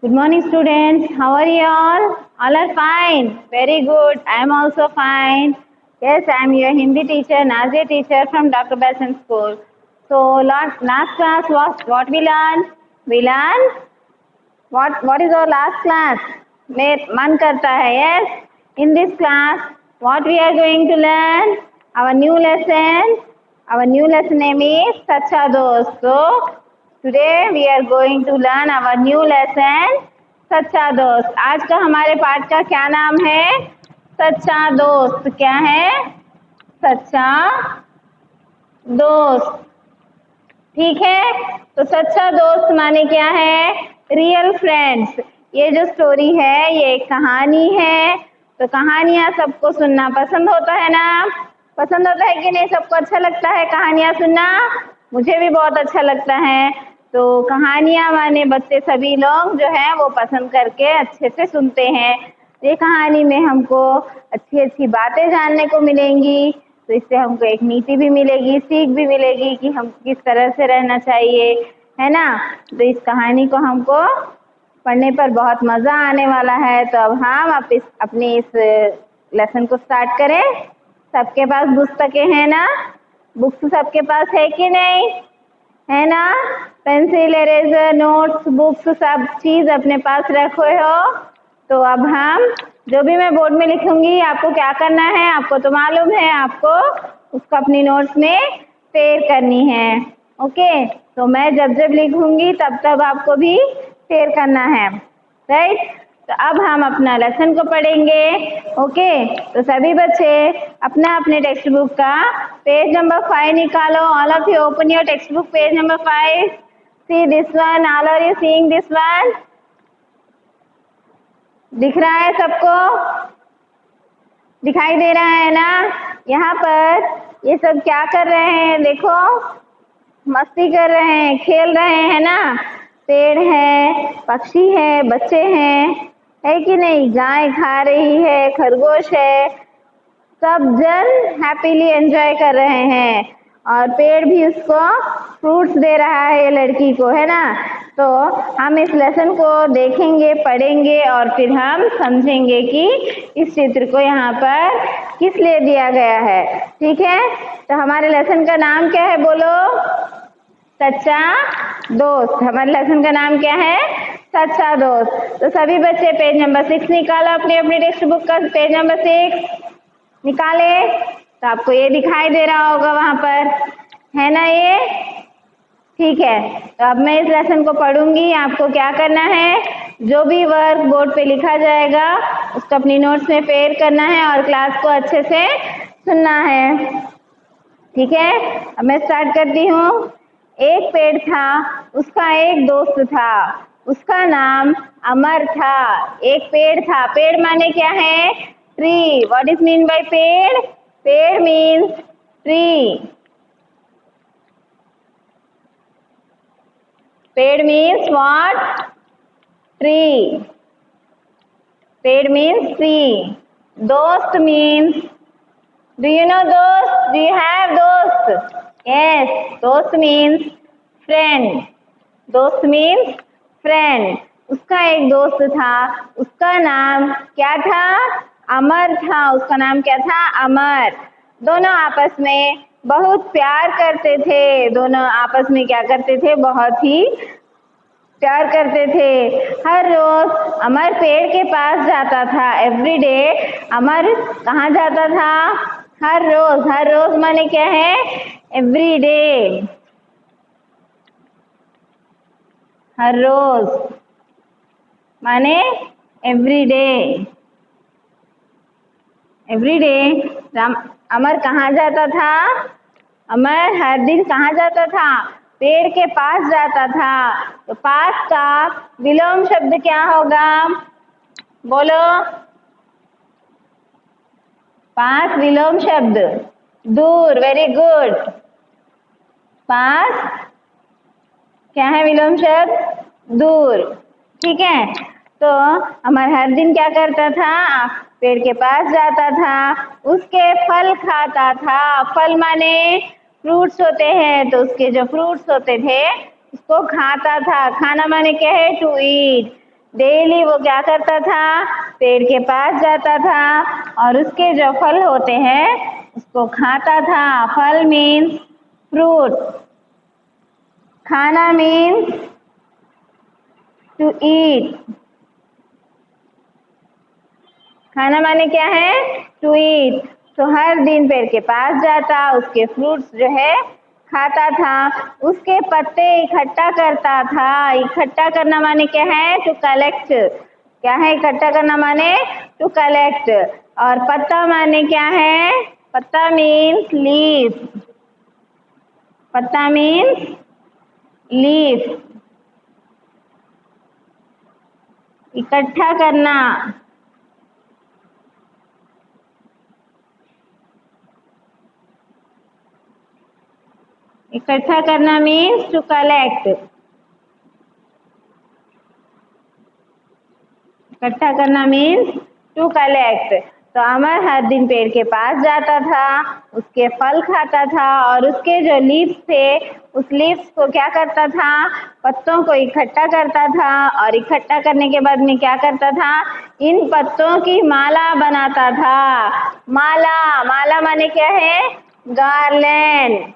Good morning, students. How are you all? All are fine. Very good. I am also fine. Yes, I am your Hindi teacher, Nazia teacher from Dr. Besant School. So last class was what we learned? We learned what is our last class? मन करता है. Yes. In this class, what we are going to learn? Our new lesson. Our new lesson name is Sacha Dost. So today we are going to learn our new lesson सच्चा दोस्त. आज का हमारे पाठ का क्या नाम है? सच्चा दोस्त. क्या है? सच्चा दोस्त. ठीक है, तो सच्चा दोस्त माने क्या है? Real friends. ये जो स्टोरी है ये एक कहानी है. तो कहानियां सबको सुनना पसंद होता है ना? पसंद होता है कि नहीं? सबको अच्छा लगता है कहानियां सुनना? मुझे भी बहुत अच्छा लगता है. तो कहानियां माने बच्चे सभी लोग जो है वो पसंद करके अच्छे से सुनते हैं. ये कहानी में हमको अच्छी अच्छी बातें जानने को मिलेंगी. तो इससे हमको एक नीति भी मिलेगी, सीख भी मिलेगी कि हम किस तरह से रहना चाहिए, है ना? तो इस कहानी को हमको पढ़ने पर बहुत मजा आने वाला है. तो अब हम अपने इस लेसन को स्टार्ट करें. सबके पास पुस्तकें हैं ना? बुक्स सबके पास है कि नहीं? है ना? पेंसिल, इरेजर, नोट्स, बुक्स सब चीज अपने पास रखे हो. तो अब हम जो भी मैं बोर्ड में लिखूंगी आपको क्या करना है? आपको तो मालूम है. आपको उसको अपनी नोट्स में शेयर करनी है. ओके, तो मैं जब जब लिखूंगी तब तब आपको भी शेयर करना है. राइट? तो अब हम अपना लेसन को पढ़ेंगे. ओके, तो सभी बच्चे अपना अपने टेक्स्ट बुक का पेज नंबर 5 निकालो. All of you open your text book page number 5. See this one. All are you seeing this one? दिख रहा है सबको? दिखाई दे रहा है ना? यहाँ पर ये सब क्या कर रहे हैं? देखो, मस्ती कर रहे हैं, खेल रहे हैं ना? पेड़ है, पक्षी है, बच्चे हैं, है कि नहीं? गाय खा रही है, खरगोश है, सब जन हैप्पीली एंजॉय कर रहे हैं. और पेड़ भी उसको फ्रूट्स दे रहा है, ये लड़की को, है ना? तो हम इस लेसन को देखेंगे, पढ़ेंगे और फिर हम समझेंगे कि इस चित्र को यहाँ पर किस लिए दिया गया है. ठीक है, तो हमारे लेसन का नाम क्या है? बोलो. सच्चा दोस्त. हमारे लेसन का नाम क्या है? सच्चा दोस्त. तो सभी बच्चे पेज नंबर 6 निकालो. अपनी अपनी टेक्स्ट बुक का पेज नंबर 6 निकाले. तो आपको ये दिखाई दे रहा होगा वहां पर, है ना? ये ठीक है. तो अब मैं इस लेसन को पढ़ूंगी. आपको क्या करना है? जो भी वर्क बोर्ड पे लिखा जाएगा उसको अपनी नोट्स में शेयर करना है और क्लास को अच्छे से सुनना है. ठीक है, अब मैं स्टार्ट करती हूँ. एक पेड़ था, उसका एक दोस्त था, उसका नाम अमर था. एक पेड़ था. पेड़ माने क्या है? Tree. What is mean by पेड़? पेड़ मीन्स ट्री. पेड़ मीन्स what? Tree. पेड़ means tree. दोस्त means, do you know दोस्त? Do you have दोस्त? Yes, दोस्त means friend. दोस्त means friend. उसका एक दोस्त था, उसका नाम क्या था? अमर था. उसका नाम क्या था? अमर. दोनों आपस में बहुत प्यार करते थे. दोनों आपस में क्या करते थे? बहुत ही प्यार करते थे. हर रोज अमर पेड़ के पास जाता था. एवरी डे अमर कहाँ जाता था? हर रोज. हर रोज माने क्या है? Every day. हर रोज माने एवरी डे. एवरी डे अमर कहाँ जाता था? अमर हर दिन कहाँ जाता था? पेड़ के पास जाता था. तो पास का विलोम शब्द क्या होगा? बोलो. पास विलोम शब्द दूर. Very good. पास क्या है विलोम शब्द? दूर. ठीक है, तो अमर हर दिन क्या करता था? पेड़ के पास जाता था, उसके फल खाता था. फल माने फ्रूट्स होते हैं. तो उसके जो फ्रूट्स होते थे उसको खाता था. खाना माने क्या है? To eat. डेली वो क्या करता था, पेड़ के पास जाता था और उसके जो फल होते हैं उसको खाता था। फल मीन्स फ्रूट, खाना मीन्स टू ईट। खाना माने क्या है, टू ईट। तो हर दिन पेड़ के पास जाता, उसके फ्रूट्स जो है खाता था, उसके पत्ते इकट्ठा करता था। इकट्ठा करना माने क्या है, टू कलेक्ट। क्या है इकट्ठा करना माने, टू कलेक्ट। और पत्ता माने क्या है, पत्ता मीन्स लीफ। पत्ता मीन्स लीफ। इकट्ठा करना, इकट्ठा करना मीन्स टू कलेक्ट। इकट्ठा करना मीन्स टू कलेक्ट। तो अमर हर दिन पेड़ के पास जाता था, उसके फल खाता था और उसके जो लीव्स थे उस लीव्स को क्या करता था, पत्तों को इकट्ठा करता था। और इकट्ठा करने के बाद में क्या करता था, इन पत्तों की माला बनाता था। माला, माला माने क्या है, गार्लैंड।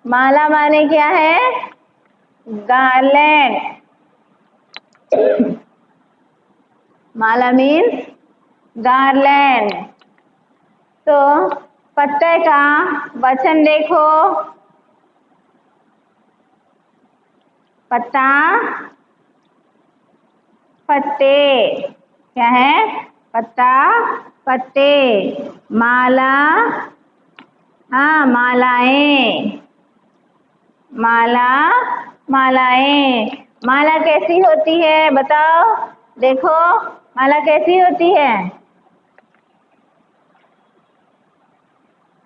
माला माने क्या है, गार्लैंड। माला मीन्स गार्लैंड। तो पत्ते का वचन देखो, पत्ता, पत्ते। क्या है, पत्ता, पत्ते। माला, हाँ मालाएं। माला, मालाएं। माला कैसी होती है बताओ, देखो माला कैसी होती है।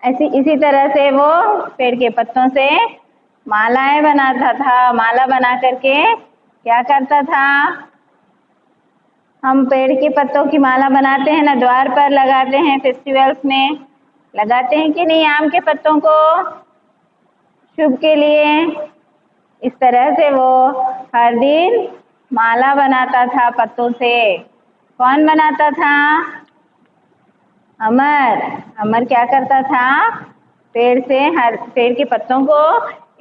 ऐसी इसी तरह से वो पेड़ के पत्तों से मालाएं बनाता था। माला बना करके क्या करता था, हम पेड़ के पत्तों की माला बनाते हैं ना, द्वार पर लगाते हैं, फेस्टिवल्स में लगाते हैं कि नहीं, आम के पत्तों को शुभ के लिए। इस तरह से वो हर दिन माला बनाता था पत्तों से। कौन बनाता था, अमर। अमर क्या करता था, पेड़ से हर पेड़ के पत्तों को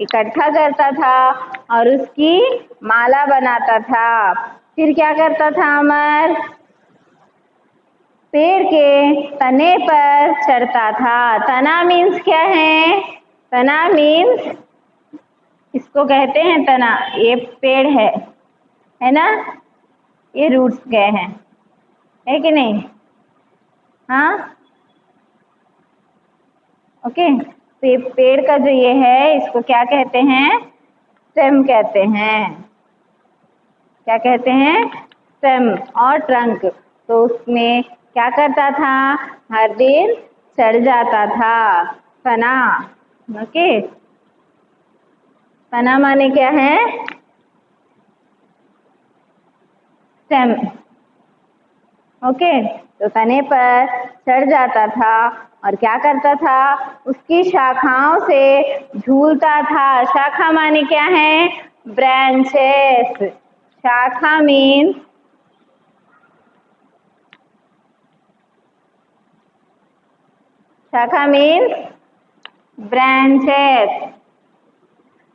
इकट्ठा करता था और उसकी माला बनाता था। फिर क्या करता था अमर, पेड़ के तने पर चढ़ता था। तना मीन्स क्या है, तना मीन्स, इसको कहते हैं तना, ये पेड़ है ना, ये रूट्स गए हैं, है कि नहीं, हाँ ओके। पेड़ का जो ये है इसको क्या कहते हैं, स्टेम कहते हैं। क्या कहते हैं, स्टेम और ट्रंक। तो उसमें क्या करता था, हर दिन चढ़ जाता था। तना, ओके। तना माने क्या है, स्टेम, ओके। तो तने पर चढ़ जाता था और क्या करता था, उसकी शाखाओं से झूलता था। शाखा माने क्या है, ब्रांचेस। शाखा मीन्स, शाखा मीन्स ब्रांचेस।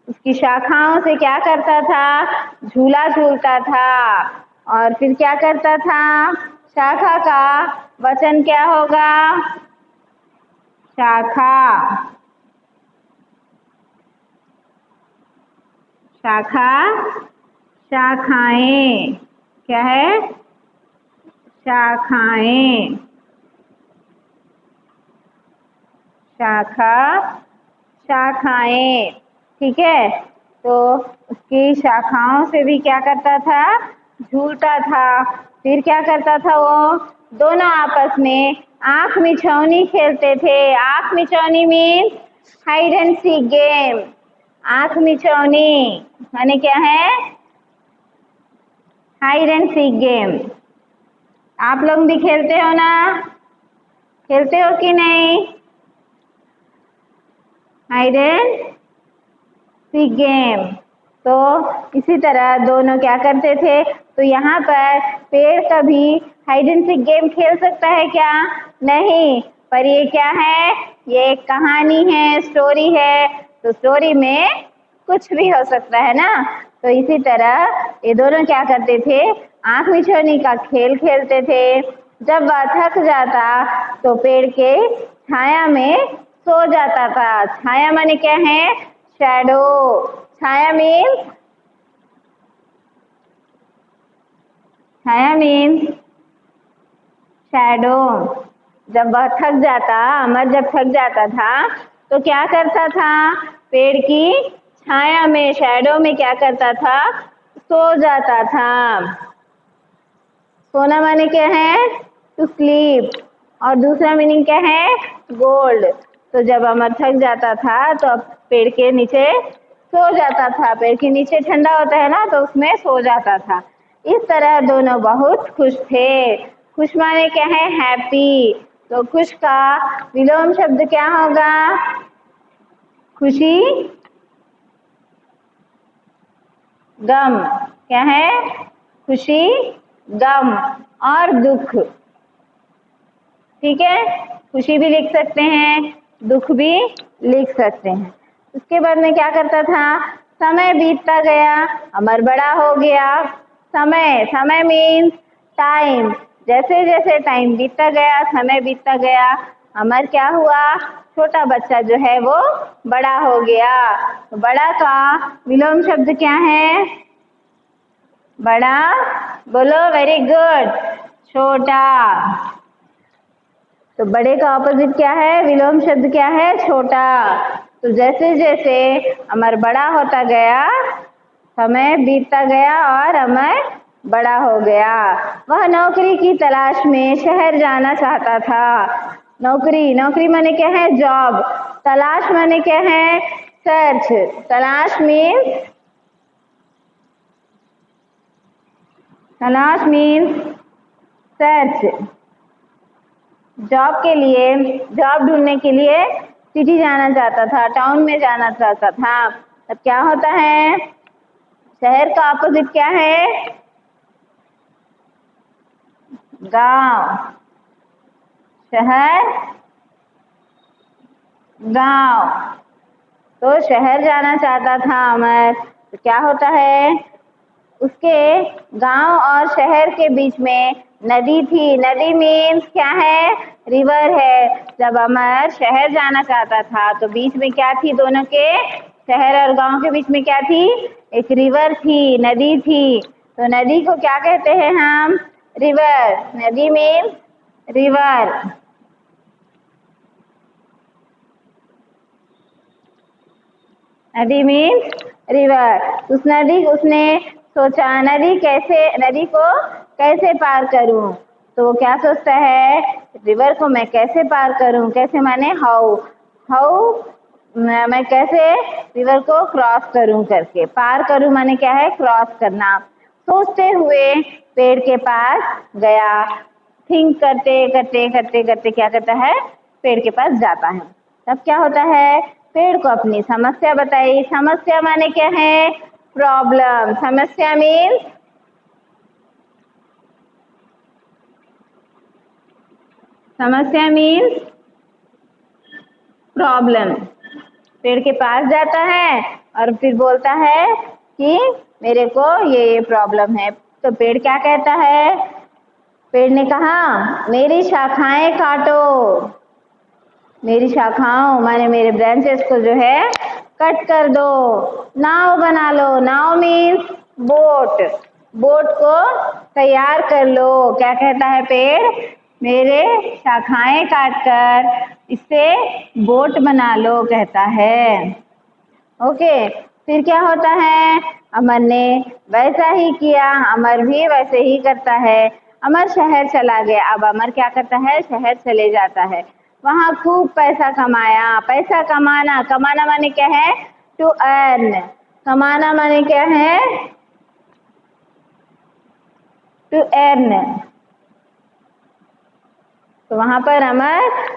उसकी शाखाओं से क्या करता था, झूला झूलता था। और फिर क्या करता था, शाखा का वचन क्या होगा, शाखा। शाखा, शाखाएं। क्या है, शाखाएं। शाखा, शाखाएं, ठीक है। तो उसकी शाखाओं से भी क्या करता था, झूलता था। फिर क्या करता था, वो दोनों आपस में आंख मिचौनी खेलते थे। आंख मिचौनी means hide and seek game. आंख मिचौनी माने क्या है, हाइड एंड सीक गेम। आप लोग भी खेलते हो ना, खेलते हो कि नहीं, हाइड एंड सीक गेम। तो इसी तरह दोनों क्या करते थे। तो यहाँ पर पेड़ कभी हाइड एंड सीक गेम खेल सकता है क्या? नहीं। पर ये क्या है? ये एक कहानी है, स्टोरी है। तो स्टोरी में कुछ भी हो सकता है ना। तो इसी तरह ये दोनों क्या करते थे? आंख मिचौनी का खेल खेलते थे। जब वह थक जाता तो पेड़ के छाया में सो जाता था। छाया माने क्या है? शैडो। छाया मीन्स शैडो। जब वह थक जाता, अमर जब थक जाता था तो क्या करता था? पेड़ की छाया में, शैडो में क्या करता था? सो जाता था। सोना माने क्या है? To sleep. और दूसरा मीनिंग क्या है? गोल्ड। तो जब अमर थक जाता था तो पेड़ के नीचे सो जाता था। पेड़ के नीचे ठंडा होता है ना, तो उसमें सो जाता था। इस तरह दोनों बहुत खुश थे। खुश माने क्या है? हैप्पी। तो खुश का विलोम शब्द क्या होगा? खुशी, गम। क्या है? खुशी, गम और दुख। ठीक है, खुशी भी लिख सकते हैं, दुख भी लिख सकते हैं। उसके बाद में क्या करता था? समय बीतता गया, अमर बड़ा हो गया। समय, समय मीन्स टाइम। जैसे जैसे टाइम बीतता गया, समय बीतता गया, अमर क्या हुआ? छोटा बच्चा जो है वो बड़ा हो गया। तो बड़ा का विलोम शब्द क्या है? बड़ा। बोलो, वेरी गुड। छोटा। तो बड़े का ऑपोजिट क्या है? विलोम शब्द क्या है? छोटा। तो जैसे जैसे अमर बड़ा होता गया, समय बीतता गया और अमर बड़ा हो गया। वह नौकरी की तलाश में शहर जाना चाहता था। नौकरी, नौकरी माने क्या है? जॉब। तलाश माने क्या है? सर्च। तलाश मीन्स सर्च। जॉब के लिए, जॉब ढूंढने के लिए सिटी जाना चाहता था, टाउन में जाना चाहता था। अब क्या होता है? शहर का अपोजिट क्या है? गांव। शहर, गांव। तो शहर जाना चाहता था अमर। तो क्या होता है? उसके गांव और शहर के बीच में नदी थी। नदी मीन्स क्या है? रिवर है। जब अमर शहर जाना चाहता था तो बीच में क्या थी? दोनों के, शहर और गांव के बीच में क्या थी? एक रिवर थी, नदी थी। तो नदी को क्या कहते हैं हम? रिवर। नदी मीन्स रिवर। नदी मीन्स रिवर। उसने सोचा नदी को कैसे पार करूं। तो वो क्या सोचता है? रिवर को मैं कैसे पार करूं? कैसे माने हाउ। मैं कैसे रिवर को क्रॉस करूं करके। पार करूं माने क्या है? क्रॉस करना। सोचते हुए पेड़ के पास गया। थिंक करते करते करते करते क्या करता है? पेड़ के पास जाता है। तब क्या होता है? पेड़ को अपनी समस्या बताई। समस्या माने क्या है? प्रॉब्लम। समस्या मीन्स प्रॉब्लम। पेड़ के पास जाता है और फिर बोलता है कि मेरे को ये प्रॉब्लम है। तो पेड़ क्या कहता है? पेड़ ने कहा, मेरी शाखाएं काटो। मेरी शाखाओं माने मेरे ब्रांचेस को जो है कट कर दो। नाव बना लो। नाव मीन्स बोट। बोट को तैयार कर लो। क्या कहता है पेड़? मेरे शाखाएं काट कर इससे बोट बना लो कहता है। ओके, फिर क्या होता है? अमर ने वैसा ही किया। अमर भी वैसे ही करता है। अमर शहर चला गया। अब अमर क्या करता है? शहर चले जाता है। वहां खूब पैसा कमाया। पैसा कमाना, कमाना माने क्या है? To earn. कमाना माने क्या है? To earn. तो वहां पर अमर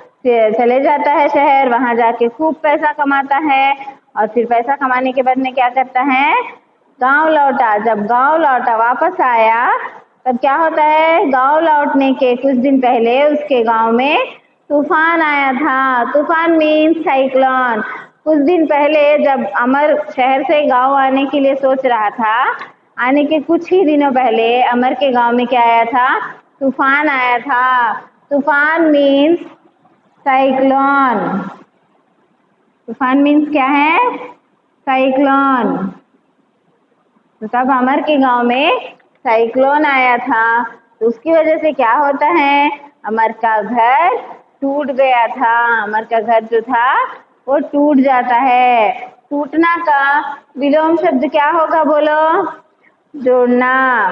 चले जाता है शहर। वहां जाके खूब पैसा कमाता है और फिर पैसा कमाने के बाद में क्या करता है? गांव लौटा। जब गांव लौटा, वापस आया, तब क्या होता है, गांव लौटने के कुछ दिन पहले उसके गांव में तूफान आया था। तूफान मीन्स साइक्लोन। कुछ दिन पहले जब अमर शहर से गांव आने के लिए सोच रहा था, आने के कुछ ही दिनों पहले अमर के गांव में क्या आया था, तूफान आया था। तूफान मीन्स साइक्लोन। तूफान मीन्स क्या है, साइक्लोन। तो तब अमर के गांव में साइक्लोन आया था, तो उसकी वजह से क्या होता है, अमर का घर टूट गया था। अमर का घर जो था वो टूट जाता है। टूटना का विलोम शब्द क्या होगा, बोलो, जोड़ना।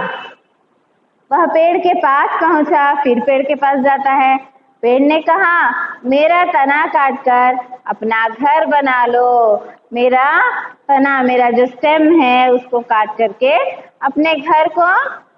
वह पेड़ के पास पहुंचा, फिर पेड़ के पास जाता है। पेड़ ने कहा, मेरा तना काटकर अपना घर बना लो। मेरा तना, मेरा जो स्टेम है, उसको काट करके अपने घर को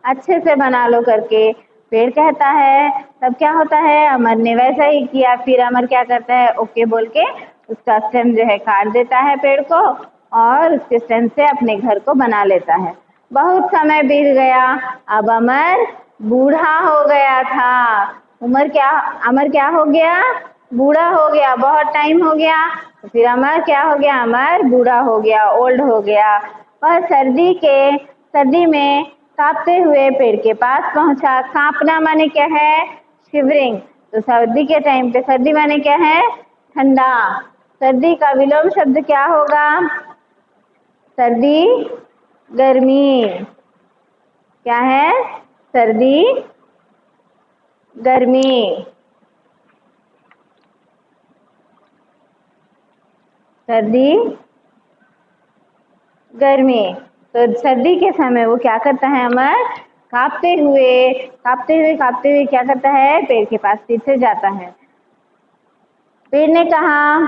अच्छे से बना लो करके पेड़ कहता है। तब क्या होता है, अमर ने वैसा ही किया। फिर अमर क्या करता है, ओके बोल के उसका स्टेम जो है काट देता है पेड़ को, और उसके स्टेम से अपने घर को बना लेता है। बहुत समय बीत गया, अब अमर बूढ़ा हो गया था। अमर क्या हो गया, बूढ़ा हो गया। बहुत टाइम हो गया, तो फिर अमर क्या हो गया, अमर बूढ़ा हो गया, ओल्ड हो गया। वह सर्दी में कांपते हुए पेड़ के पास पहुंचा। कांपना माने क्या है, शिवरिंग। तो सर्दी के टाइम पे, सर्दी माने क्या है, ठंडा। सर्दी का विलोम शब्द क्या होगा, सर्दी, गर्मी। क्या है, सर्दी, गर्मी। सर्दी, गर्मी। तो सर्दी के समय वो क्या करता है, अमर कांपते हुए क्या करता है, पेड़ के पास फिर से जाता है। पेड़ ने कहा,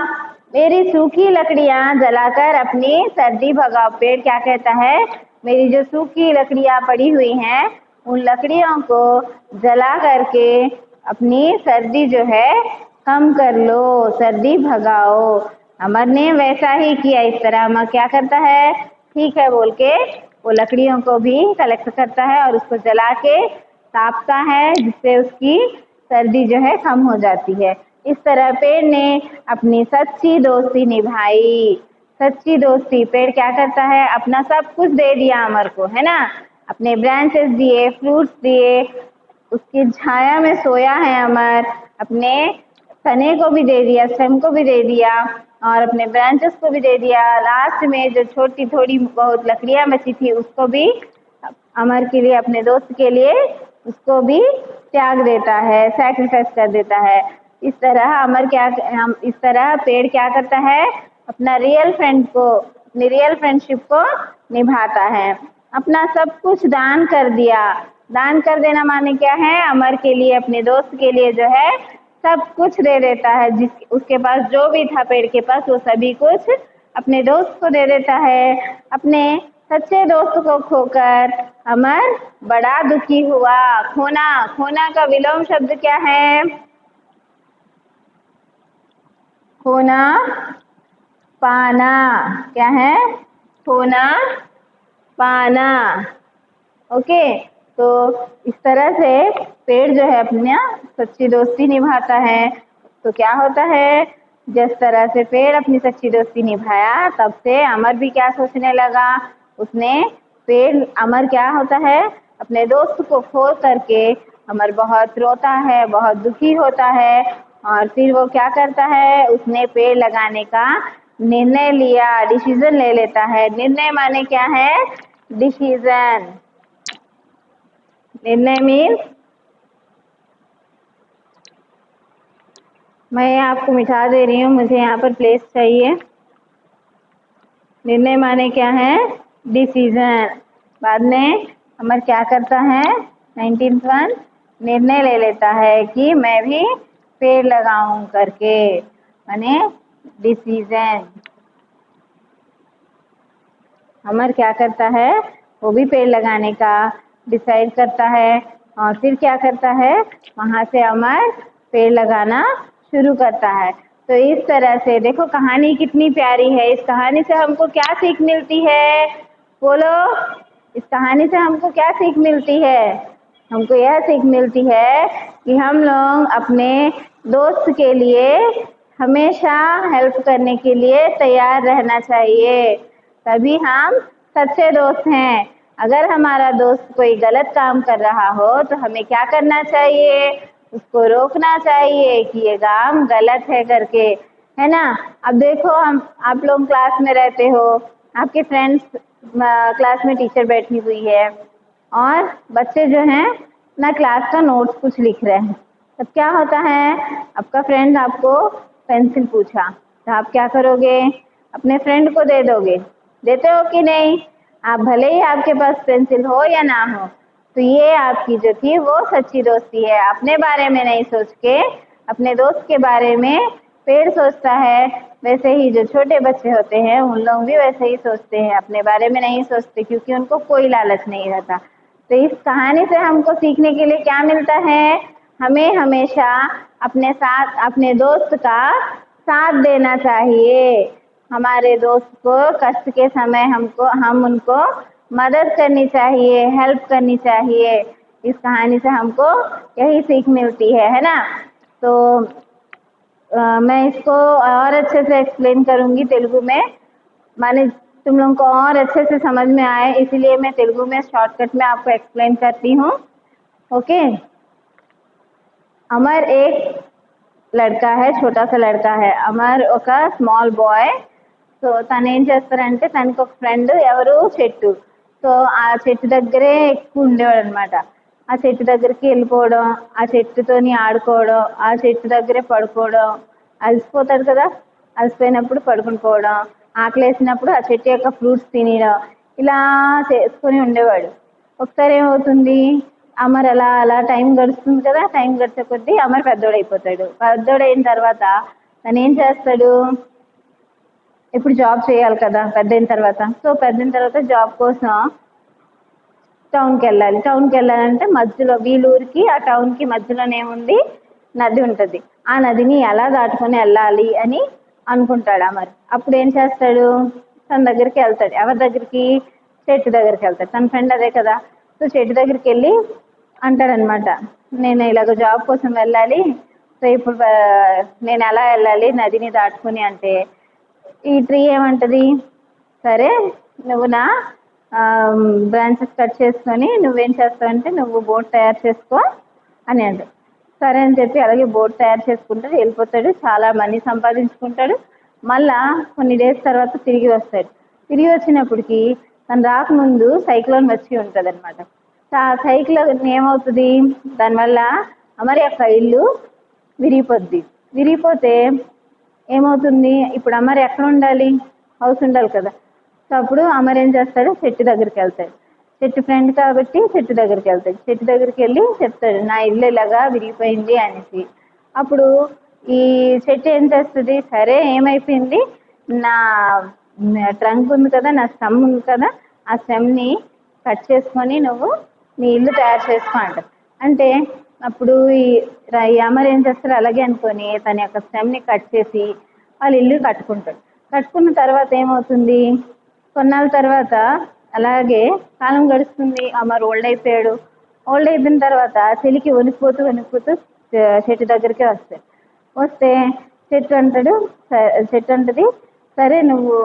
मेरी सूखी लकड़ियां जलाकर अपनी सर्दी भगाओ। पेड़ क्या कहता है, मेरी जो सूखी लकड़ियां पड़ी हुई हैं, उन लकड़ियों को जला करके अपनी सर्दी जो है कम कर लो, सर्दी भगाओ। अमर ने वैसा ही किया। इस तरह अमर क्या करता है, ठीक है बोल के वो लकड़ियों को भी कलेक्ट करता है और उसको जला के तापता है, जिससे उसकी सर्दी जो है कम हो जाती है। इस तरह पेड़ ने अपनी सच्ची दोस्ती निभाई। सच्ची दोस्ती, पेड़ क्या करता है, अपना सब कुछ दे दिया अमर को, है ना, अपने ब्रांचेस दिए, फ्रूट्स दिए, उसकी छाया में सोया है अमर, अपने तने को भी दे दिया, स्टेम को भी दे दिया, और अपने ब्रांचेस को भी दे दिया। लास्ट में जो छोटी थोड़ी बहुत लकड़ियां बची थी, उसको भी अमर के लिए, अपने दोस्त के लिए, उसको भी त्याग देता है, सैक्रिफाइस कर देता है। इस तरह पेड़ क्या करता है, अपना रियल फ्रेंड को, अपनी रियल फ्रेंडशिप को निभाता है। अपना सब कुछ दान कर दिया। दान कर देना माने क्या है, अमर के लिए, अपने दोस्त के लिए जो है सब कुछ दे देता है। उसके पास जो भी था पेड़ के पास, वो सभी कुछ अपने दोस्त को दे देता है। अपने सच्चे दोस्त को खोकर अमर बड़ा दुखी हुआ। खोना का विलोम शब्द क्या है, खोना, पाना। क्या है, खोना, पाना। ओके, तो इस तरह से पेड़ जो है अपना सच्ची दोस्ती निभाता है। तो क्या होता है, जिस तरह से पेड़ अपनी सच्ची दोस्ती निभाया, तब से अमर भी क्या सोचने लगा, अमर क्या होता है, अपने दोस्त को खो करके अमर बहुत रोता है, बहुत दुखी होता है, और फिर वो क्या करता है, उसने पेड़ लगाने का निर्णय लिया, डिसीजन ले लेता है। निर्णय माने क्या है, डिसीजन। निर्णय मीन्स, मैं आपको मिटा दे रही हूँ, मुझे यहाँ पर प्लेस चाहिए। निर्णय माने क्या है, डिसीजन। बाद में अमर क्या करता है, 19th वन, निर्णय ले लेता है कि मैं भी पेड़ लगाऊं करके, माने डिसीजन। अमर क्या करता है, वो भी पेड़ लगाने का डिसाइड करता है, और फिर क्या करता है, वहां से अमर पेड़ लगाना शुरू करता है। तो इस तरह से देखो कहानी कितनी प्यारी है। इस कहानी से हमको क्या सीख मिलती है, बोलो, इस कहानी से हमको क्या सीख मिलती है? हमको यह सीख मिलती है कि हम लोग अपने दोस्त के लिए हमेशा हेल्प करने के लिए तैयार रहना चाहिए, तभी हम सच्चे दोस्त हैं। अगर हमारा दोस्त कोई गलत काम कर रहा हो तो हमें क्या करना चाहिए? उसको रोकना चाहिए कि ये काम गलत है करके, है ना। अब देखो, आप लोग क्लास में रहते हो, आपके फ्रेंड्स क्लास में टीचर बैठी हुई है और बच्चे जो हैं ना क्लास का नोट्स कुछ लिख रहे हैं, तब क्या होता है? आपका फ्रेंड आपको पेंसिल पूछा तो आप क्या करोगे? अपने फ्रेंड को दे दोगे, देते हो कि नहीं? आप भले ही आपके पास पेंसिल हो या ना हो, तो ये आपकी जो थी वो सच्ची दोस्ती है। अपने बारे में नहीं सोच के अपने दोस्त के बारे में पेड़ सोचता है, वैसे ही जो छोटे बच्चे होते हैं उन लोग भी वैसे ही सोचते हैं, अपने बारे में नहीं सोचते, क्योंकि उनको कोई लालच नहीं रहता। तो इस कहानी से हमको सीखने के लिए क्या मिलता है? हमें हमेशा अपने साथ अपने दोस्त का साथ देना चाहिए। हमारे दोस्त को कष्ट के समय हम उनको मदद करनी चाहिए, हेल्प करनी चाहिए। इस कहानी से हमको यही सीख मिलती है ना। तो मैं इसको और अच्छे से एक्सप्लेन करूँगी तेलुगु में, माने तुम लोगों को और अच्छे से समझ में आए, इसीलिए मैं तेलुगु में शॉर्टकट में आपको एक्सप्लेन करती हूँ। ओके, अमर एक लड़का है, छोटा सा लड़का है। అమర్ ఒక స్మాల్ బాయ్. సో తను ఏం చేస్తారంటే తనకు ఒక ఫ్రెండ్ ఎవరు, చెట్టు. సో ఆ చెట్టు దగ్గరే ఎక్కువ ఉండేవాడు అనమాట. ఆ చెట్టు దగ్గరికి వెళ్ళిపోవడం, ఆ చెట్టుతోని ఆడుకోవడం, ఆ చెట్టు దగ్గరే పడుకోవడం, అలసిపోతాడు కదా, అలసిపోయినప్పుడు పడుకుని పోవడం, ఆకలి వేసినప్పుడు ఆ చెట్టు యొక్క ఫ్రూట్స్ తినడం, ఇలా చేసుకొని ఉండేవాడు. ఒకసారి ఏమవుతుంది, అమర్ అలా అలా టైం గడుస్తుంది కదా, టైం గడిచే కొద్దీ అమర్ పెద్దోడైపోతాడు. పెద్దోడైన తర్వాత తను ఏం చేస్తాడు? ఇప్పుడు జాబ్ చేయాలి కదా పెద్దయిన తర్వాత. సో పెద్దయిన తర్వాత జాబ్ కోసం టౌన్కి వెళ్ళాలి. టౌన్కి వెళ్ళాలంటే మధ్యలో వీళ్ళూరికి ఆ టౌన్కి మధ్యలోనే ఏముంది? నది ఉంటుంది. ఆ నదిని ఎలా దాటుకొని వెళ్ళాలి అని అనుకుంటాడు అమర్. అప్పుడు ఏం చేస్తాడు? తన దగ్గరికి వెళ్తాడు. ఎవరి దగ్గరికి? చెట్టు దగ్గరికి వెళ్తాడు. తన ఫ్రెండ్ అదే కదా. సో చెట్టు దగ్గరికి వెళ్ళి అంటాడనమాట, నేను ఇలాగ జాబ్ కోసం వెళ్ళాలి, సో ఇప్పుడు నేను ఎలా వెళ్ళాలి నదిని దాటుకుని అంటే, ఈ ట్రీ ఏమంటది? సరే నువ్వు నా బ్రాంచెస్ కట్ చేసుకొని నువ్వేం చేస్తావంటే నువ్వు బోట్ తయారు చేసుకో అని అంటాడు. సరే అని చెప్పి అలాగే బోట్ తయారు చేసుకుంటాడు, వెళ్ళిపోతాడు, చాలా మనీ సంపాదించుకుంటాడు. మళ్ళా కొన్ని డేస్ తర్వాత తిరిగి వస్తాడు. తిరిగి వచ్చినప్పటికి తను రాకముందు సైక్లోన్ వచ్చి ఉంటుంది అనమాట. ఆ సైక్లోన్ ఏమవుతుంది? దానివల్ల అమర్ యొక్క ఇల్లు విరిగిపోద్ది. విరిగిపోతే ఏమవుతుంది? ఇప్పుడు అమర్ ఎక్కడ ఉండాలి? హౌస్ ఉండాలి కదా. సో అప్పుడు అమర్ ఏం చేస్తాడు? చెట్టు దగ్గరికి వెళ్తాడు. చెట్టు ఫ్రెండ్ కాబట్టి చెట్టు దగ్గరికి వెళ్తాడు. చెట్టు దగ్గరికి వెళ్ళి చెప్తాడు, నా ఇల్లు ఇలాగా విరిగిపోయింది అనేసి. అప్పుడు ఈ చెట్టు ఏం చేస్తుంది? సరే ఏమైపోయింది, నా ట్రంక్ ఉంది కదా, నా స్టెమ్ ఉంది కదా, ఆ స్టెమ్ని కట్ చేసుకొని నువ్వు నీ ఇల్లు తయారు చేసుకో అంటారు. అంటే అప్పుడు ఈ అమర్ ఏం చేస్తారు? అలాగే అనుకొని తన యొక్క స్టెమ్ని కట్ చేసి వాళ్ళ ఇల్లు కట్టుకుంటాడు. కట్టుకున్న తర్వాత ఏమవుతుంది? కొన్నాళ్ళ తర్వాత అలాగే కాలం గడుస్తుంది. అమర్ ఓల్డ్ అయిపోయాడు. ఓల్డ్ అయిపోయిన తర్వాత చెలికి వణికిపోతూ చెట్టు దగ్గరికి వస్తాడు. వస్తే చెట్టు అంటది, సరే నువ్వు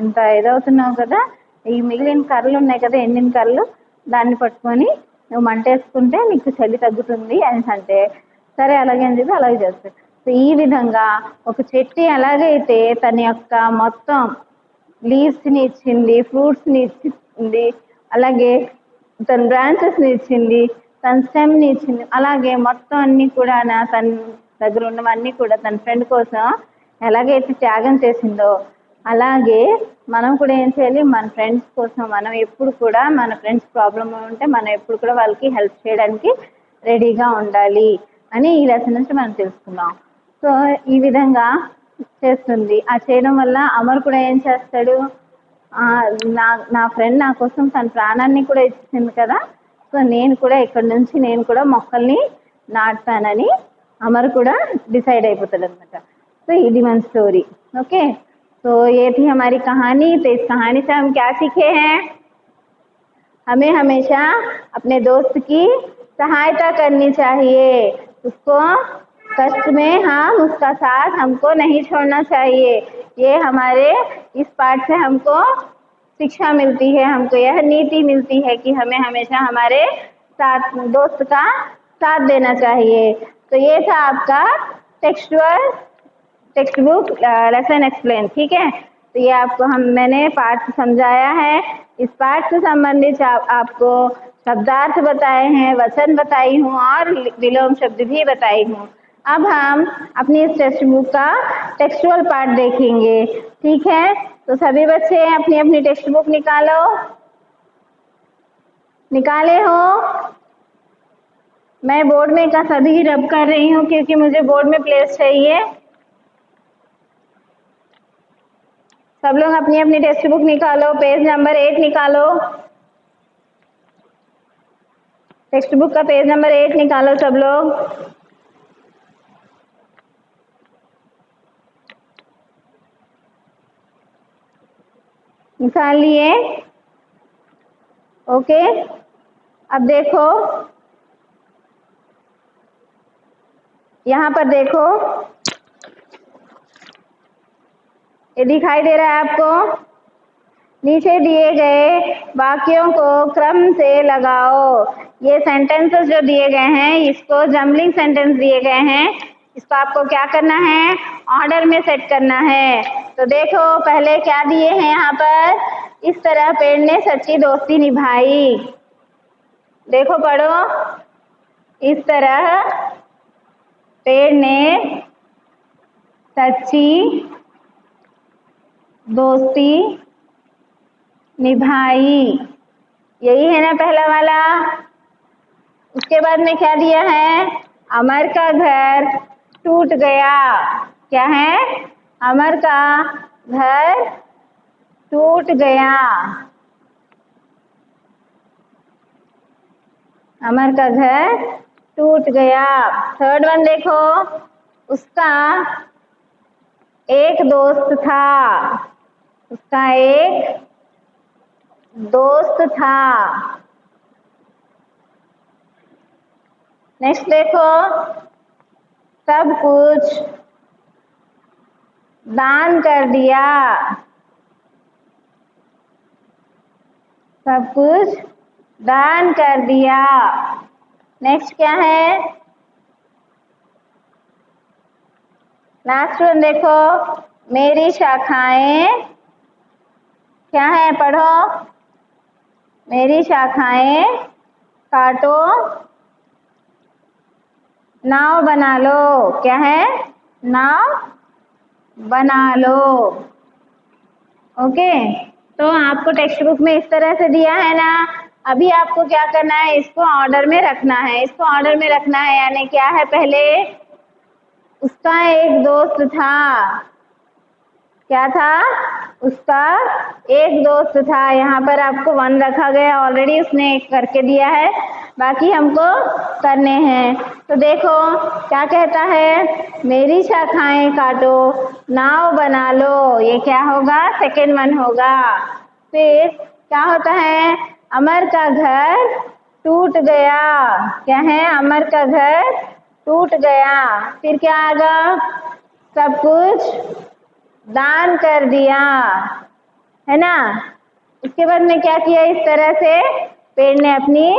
ఇంత ఇదవుతున్నావు కదా, ఈ మిగిలిన కర్రలు ఉన్నాయి కదా, ఎండిన కర్రలు, దాన్ని పట్టుకొని నువ్వు మంటేసుకుంటే నీకు చలి తగ్గుతుంది అనేసి అంటే, సరే అలాగే అని చెప్పి అలాగే చేస్తాడు. సో ఈ విధంగా ఒక చెట్టు ఎలాగైతే తన యొక్క మొత్తం లీవ్స్ని ఇచ్చింది, ఫ్రూట్స్ని ఇచ్చింది, అలాగే తన బ్రాంచెస్ని ఇచ్చింది, తన స్టెమ్ని ఇచ్చింది, అలాగే మొత్తం అన్నీ కూడా తన దగ్గర ఉన్నవన్నీ కూడా తన ఫ్రెండ్ కోసం ఎలాగైతే త్యాగం చేసిందో, అలాగే మనం కూడా ఏం చేయాలి? మన ఫ్రెండ్స్ కోసం మనం ఎప్పుడు కూడా మన ఫ్రెండ్స్ ప్రాబ్లం ఉంటే మనం ఎప్పుడు కూడా వాళ్ళకి హెల్ప్ చేయడానికి రెడీగా ఉండాలి అని ఈ లెసన్ నుంచి మనం తెలుసుకున్నాం. సో ఈ విధంగా చేస్తుంది. ఆ చేయడం వల్ల అమర్ కూడా ఏం చేస్తాడు? నా ఫ్రెండ్ నా కోసం తన ప్రాణాన్ని కూడా ఇచ్చింది కదా, సో నేను కూడా ఇక్కడ నుంచి నేను కూడా మొక్కల్ని నాటుతానని అమర్ కూడా డిసైడ్ అయిపోతాడు అనమాట. तो ये मन स्टोरी. ओके, तो ये थी हमारी कहानी. तो इस कहानी से हम क्या सीखे हैं? हमें हमेशा अपने दोस्त की सहायता करनी चाहिए, उसको कष्ट में हम उसका साथ हमको नहीं छोड़ना चाहिए। ये हमारे इस पाठ से हमको शिक्षा मिलती है, हमको यह नीति मिलती है कि हमें हमेशा हमारे साथ दोस्त का साथ देना चाहिए। तो ये था आपका टेक्स्ट बुक लेसन एक्सप्लेन, ठीक है। तो ये आपको मैंने पाठ समझाया है। इस पाठ से संबंधित आपको शब्दार्थ बताए हैं, वचन बताई हूँ और विलोम शब्द भी बताई हूँ। अब हम अपनी इस टेक्स्ट बुक का टेक्सचुअल पार्ट देखेंगे, ठीक है। तो सभी बच्चे अपनी अपनी टेक्स्ट बुक निकालो, निकाले हो? मैं बोर्ड में का सभी रब कर रही हूँ क्योंकि मुझे बोर्ड में प्लेस चाहिए। सब लोग अपनी अपनी टेक्स्ट बुक निकालो, पेज नंबर 8 निकालो, टेक्स्ट बुक का पेज नंबर 8 निकालो सब लोग। निकाल लिए? ओके। अब देखो, यहाँ पर देखो, ये दिखाई दे रहा है आपको? नीचे दिए गए वाक्यों को क्रम से लगाओ। ये सेंटेंसेस जो दिए गए हैं, इसको जम्बलिंग सेंटेंस दिए गए हैं, इसको आपको क्या करना है? ऑर्डर में सेट करना है। तो देखो पहले क्या दिए हैं यहाँ पर? इस तरह पेड़ ने सच्ची दोस्ती निभाई। देखो पढ़ो, इस तरह पेड़ ने सच्ची दोस्ती निभाई, यही है ना पहला वाला। उसके बाद में क्या दिया है? अमर का घर टूट गया। क्या है? अमर का घर टूट गया। अमर का घर टूट गया। थर्ड वन देखो, उसका एक दोस्त था। उसका एक दोस्त था। नेक्स्ट देखो, सब कुछ दान कर दिया। सब कुछ दान कर दिया। नेक्स्ट क्या है? लास्ट वन देखो, मेरी शाखाएं क्या है? पढ़ो, मेरी शाखाएं काटो, नाव बना लो। क्या है? नाव बना लो। ओके, तो आपको टेक्स्ट बुक में इस तरह से दिया है ना। अभी आपको क्या करना है? इसको ऑर्डर में रखना है। इसको ऑर्डर में रखना है यानी क्या है? पहले उसका एक दोस्त था। क्या था? उसका एक दोस्त था। यहाँ पर आपको 1 रखा गया, ऑलरेडी उसने एक करके दिया है, बाकी हमको करने हैं। तो देखो क्या कहता है? मेरी शाखाएं काटो, नाव बना लो। ये क्या होगा? सेकेंड वन होगा। फिर क्या होता है? अमर का घर टूट गया। क्या है? अमर का घर टूट गया। फिर क्या आएगा? सब कुछ दान कर दिया, है ना। उसके बाद में क्या किया? इस तरह से पेड़ ने अपनी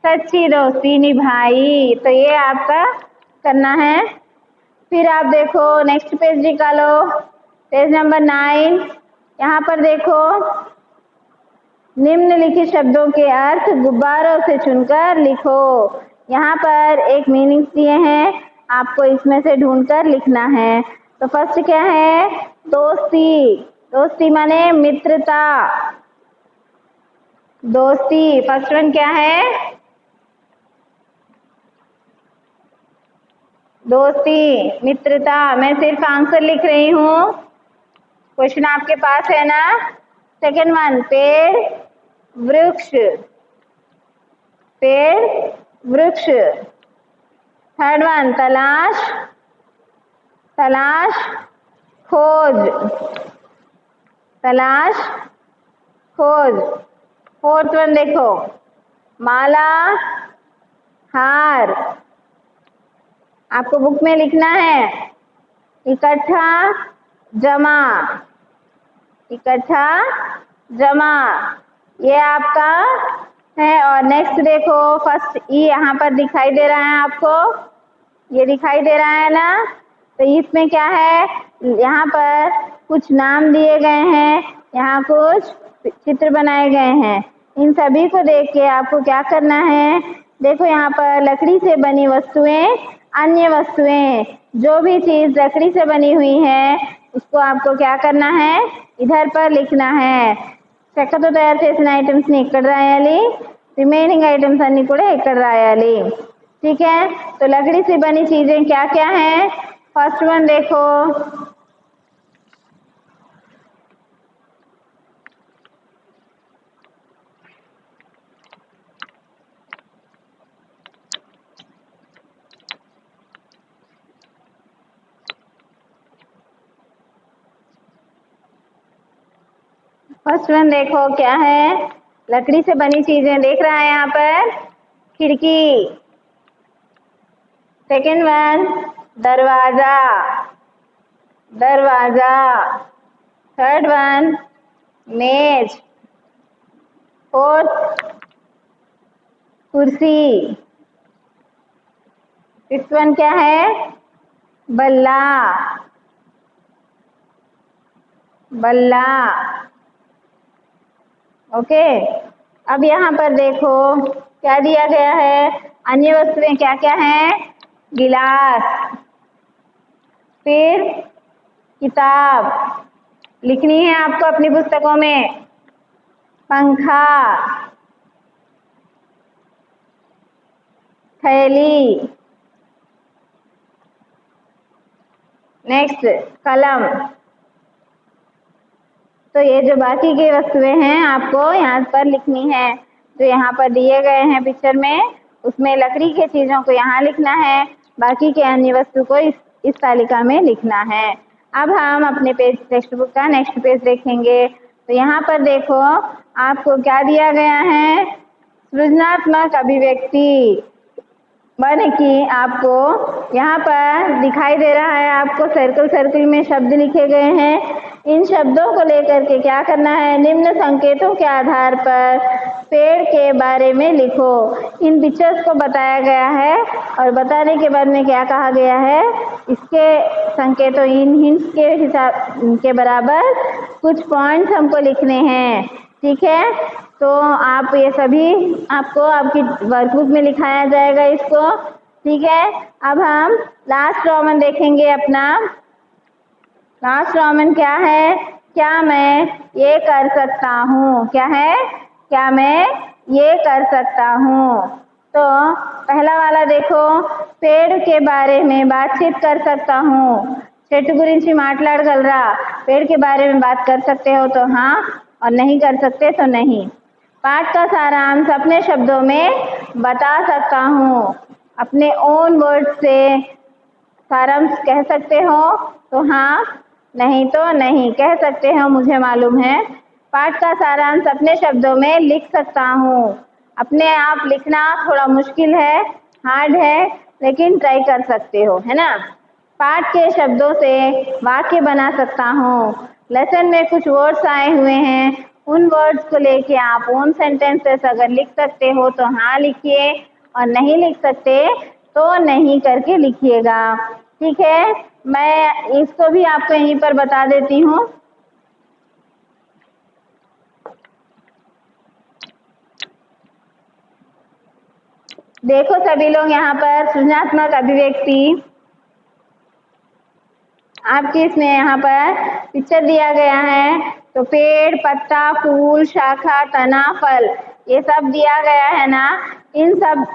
सच्ची दोस्ती निभाई। तो ये आपका करना है। फिर आप देखो नेक्स्ट पेज निकालो, पेज नंबर 9। यहाँ पर देखो, निम्नलिखित शब्दों के अर्थ गुब्बारों से चुनकर लिखो। यहाँ पर एक मीनिंग्स दिए हैं, आपको इसमें से ढूंढकर लिखना है। तो फर्स्ट क्या है? दोस्ती। दोस्ती माने मित्रता। दोस्ती फर्स्ट वन क्या है? दोस्ती, मित्रता। मैं सिर्फ आंसर लिख रही हूँ, क्वेश्चन आपके पास है ना। सेकेंड वन पेड़ वृक्ष, पेड़ वृक्ष। थर्ड वन तलाश, तलाश खोज, तलाश खोज। फोर्थ वन देखो, माला, हार। आपको बुक में लिखना है इकट्ठा, जमा, इकट्ठा, जमा, ये आपका है। और नेक्स्ट देखो, फर्स्ट ई यहाँ पर दिखाई दे रहा है आपको, ये दिखाई दे रहा है ना, तो इसमें क्या है, यहाँ पर कुछ नाम दिए गए हैं, यहाँ कुछ चित्र बनाए गए हैं। इन सभी को देख के आपको क्या करना है, देखो यहाँ पर लकड़ी से बनी वस्तुएं, अन्य वस्तुएं, जो भी चीज लकड़ी से बनी हुई है उसको आपको क्या करना है, इधर पर लिखना है। చెక్కతో తయారు చేసిన ఐటమ్స్ ని ఇక్కడ రాయాలి, रिमेनिंग आइटम्स अन्नी కూడా ఇక్కడ రాయాలి। ठीक है, तो लकड़ी से बनी चीजें क्या क्या हैं, फर्स्ट वन देखो, फर्स्ट वन देखो क्या है, लकड़ी से बनी चीजें देख रहा है यहाँ पर, खिड़की। सेकेंड वन, दरवाजा, दरवाजा। थर्ड वन, मेज। फोर्थ, कुर्सी। फिफ्थ वन क्या है, बल्ला, बल्ला। ओके, अब यहाँ पर देखो क्या दिया गया है, अन्य वस्तुएं क्या क्या हैं, गिलास, फिर किताब लिखनी है आपको अपनी पुस्तकों में, पंखा, थैली, नेक्स्ट कलम। तो ये जो बाकी की वस्तुएं हैं आपको यहाँ पर लिखनी है, जो यहाँ पर दिए गए हैं पिक्चर में, उसमें लकड़ी के चीजों को यहाँ लिखना है, बाकी के अन्य वस्तु को इस तालिका में लिखना है। अब हम अपने पेज, टेक्स्ट बुक का नेक्स्ट पेज देखेंगे। तो यहाँ पर देखो आपको क्या दिया गया है, सृजनात्मक अभिव्यक्ति माने कि आपको यहाँ पर दिखाई दे रहा है, आपको सर्कल सर्कल में शब्द लिखे गए हैं, इन शब्दों को लेकर के क्या करना है, निम्न संकेतों के आधार पर पेड़ के बारे में लिखो। इन पिक्चर्स को बताया गया है और बताने के बाद में क्या कहा गया है, इसके संकेतों, इन हिंट्स के हिसाब के बराबर कुछ पॉइंट्स हमको लिखने हैं। ठीक है, तो आप ये सभी आपको आपकी वर्कबुक में लिखाया जाएगा इसको। ठीक है, अब हम लास्ट रोमन देखेंगे अपना। लास्ट रोमन क्या है, क्या मैं ये कर सकता हूँ, क्या है, क्या मैं ये कर सकता हूँ। तो पहला वाला देखो, पेड़ के बारे में बातचीत कर सकता हूँ, చెట్టు గురించి మాట్లాడగలరా, पेड़ के बारे में बात कर सकते हो तो हाँ, और नहीं कर सकते तो नहीं। पाठ का सारांश अपने शब्दों में बता सकता हूँ, अपने ओन वर्ड से सारांश कह सकते हो तो हाँ, नहीं तो नहीं कह सकते हो, मुझे मालूम है। पाठ का सारांश अपने शब्दों में लिख सकता हूँ, अपने आप लिखना थोड़ा मुश्किल है, हार्ड है, लेकिन ट्राई कर सकते हो, है ना। पाठ के शब्दों से वाक्य बना सकता हूँ, लेसन में कुछ वर्ड्स आए हुए हैं, उन वर्ड्स को लेके आप ओन सेंटेंसेस अगर लिख सकते हो तो हाँ लिखिए, और नहीं लिख सकते तो नहीं करके लिखिएगा। ठीक है, मैं इसको भी आपको यहीं पर बता देती हूँ। देखो सभी लोग यहाँ पर सृजनात्मक अभिव्यक्ति आपके इसमें यहाँ पर पिक्चर दिया गया है, तो पेड़, पत्ता, फूल, शाखा, तना, फल, ये सब दिया गया है ना। इन सब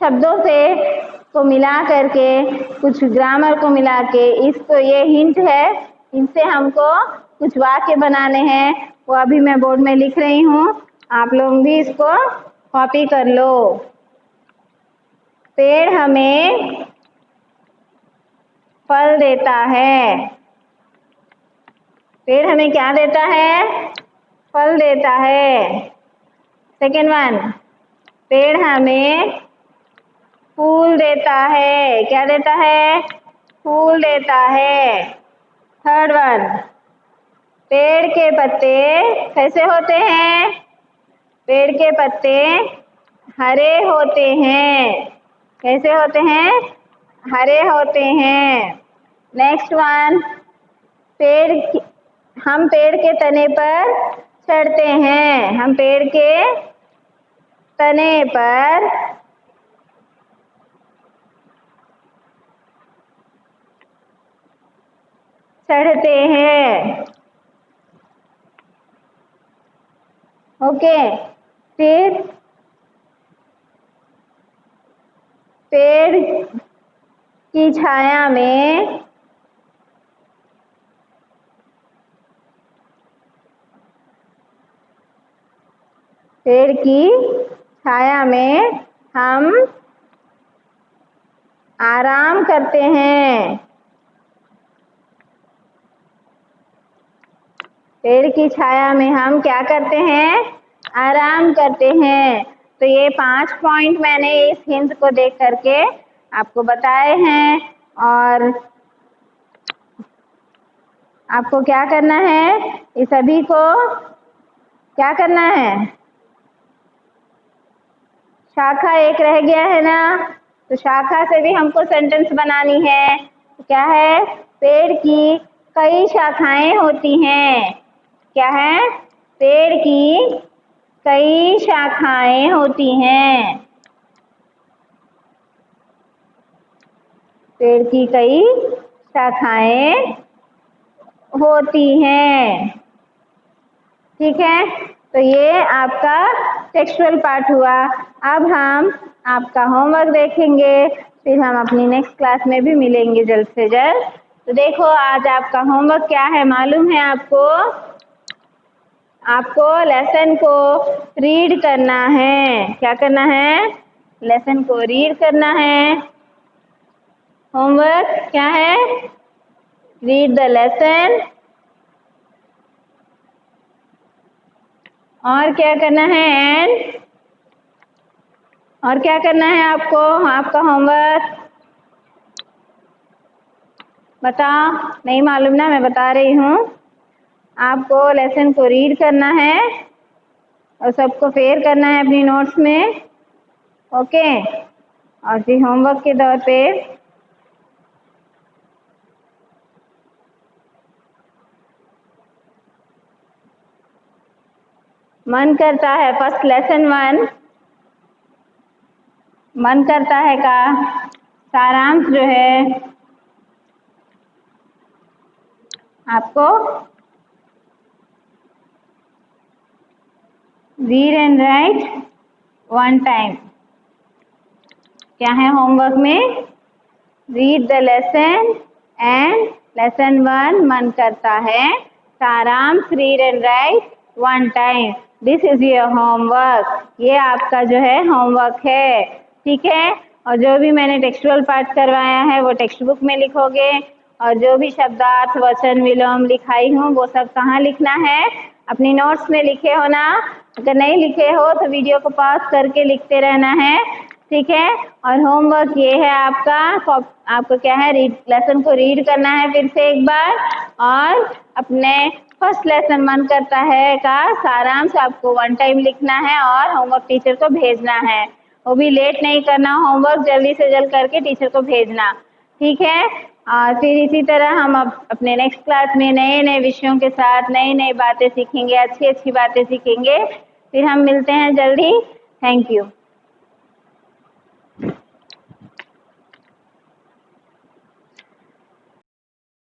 शब्दों से को मिला करके, कुछ ग्रामर को मिला के, इसको ये हिंट है, इनसे हमको कुछ वाक्य बनाने हैं, वो अभी मैं बोर्ड में लिख रही हूँ, आप लोग भी इसको कॉपी कर लो। पेड़ हमें फल देता है, पेड़ हमें क्या देता है, फल देता है। सेकेंड वन, पेड़ हमें फूल देता है। क्या देता है? फूल देता है। थर्ड वन, पेड़ के पत्ते कैसे होते हैं? पेड़ के पत्ते हरे होते हैं। कैसे होते हैं? हरे होते हैं। नेक्स्ट वन, हम पेड़ के तने पर चढ़ते हैं। हम पेड़ के तने पर चढ़ते हैं। ओके, फिर पेड़ की छाया में पेड़ की छाया में हम आराम करते हैं। पेड़ की छाया में हम क्या करते हैं? आराम करते हैं। तो ये 5 पॉइंट मैंने इस हिंट को देख करके आपको बताए हैं। और आपको क्या करना है? इस सभी को क्या करना है? शाखा एक रह गया है ना, तो शाखा से भी हमको सेंटेंस बनानी है। तो क्या है? पेड़ की कई शाखाएं होती हैं। क्या है? पेड़ की कई शाखाएं होती हैं। पेड़ की कई शाखाएं होती हैं। ठीक है, तो ये आपका टेक्सचुअल पार्ट हुआ। अब हम आपका होमवर्क देखेंगे, फिर हम अपनी नेक्स्ट क्लास में भी मिलेंगे जल्द से जल्द। तो देखो, आज आपका होमवर्क क्या है मालूम है आपको? आपको लेसन को रीड करना है। क्या करना है? लेसन को रीड करना है। होमवर्क क्या है? Read the lesson. और क्या करना है? एंड और क्या करना है आपको? आपका होमवर्क बताओ। नहीं मालूम ना, मैं बता रही हूँ। आपको लेसन को रीड करना है और सबको फेयर करना है अपनी नोट्स में। ओके, और फिर होमवर्क के तौर पे मन करता है फर्स्ट लेसन 1 मन करता है का सारांश जो है आपको रीड एंड राइट 1 टाइम। क्या है होमवर्क में? Read the lesson and lesson 1 मन करता है सारांश read and right 1 time. This is your homework. ये आपका जो है होमवर्क है। ठीक है, और जो भी मैंने टेक्सचुअल पार्ट करवाया है वो टेक्स्ट बुक में लिखोगे, और जो भी शब्दार्थ वचन विलोम लिखाई हूँ वो सब कहाँ लिखना है? अपनी नोट्स में लिखे हो ना। अगर नहीं लिखे हो तो वीडियो को पॉज करके लिखते रहना है। ठीक है, और होमवर्क ये है आपका। आपको क्या है? लेसन को रीड करना है फिर से एक बार, और अपने फर्स्ट लेसन मन करता है का सारांश आपको 1 टाइम लिखना है और होमवर्क टीचर को भेजना है। वो भी लेट नहीं करना, होमवर्क जल्दी से जल्द करके टीचर को भेजना। ठीक है, और फिर इसी तरह हम अपने नेक्स्ट क्लास में नए नए विषयों के साथ नई नई बातें सीखेंगे, अच्छी अच्छी बातें सीखेंगे। फिर हम मिलते हैं जल्दी। Thank you.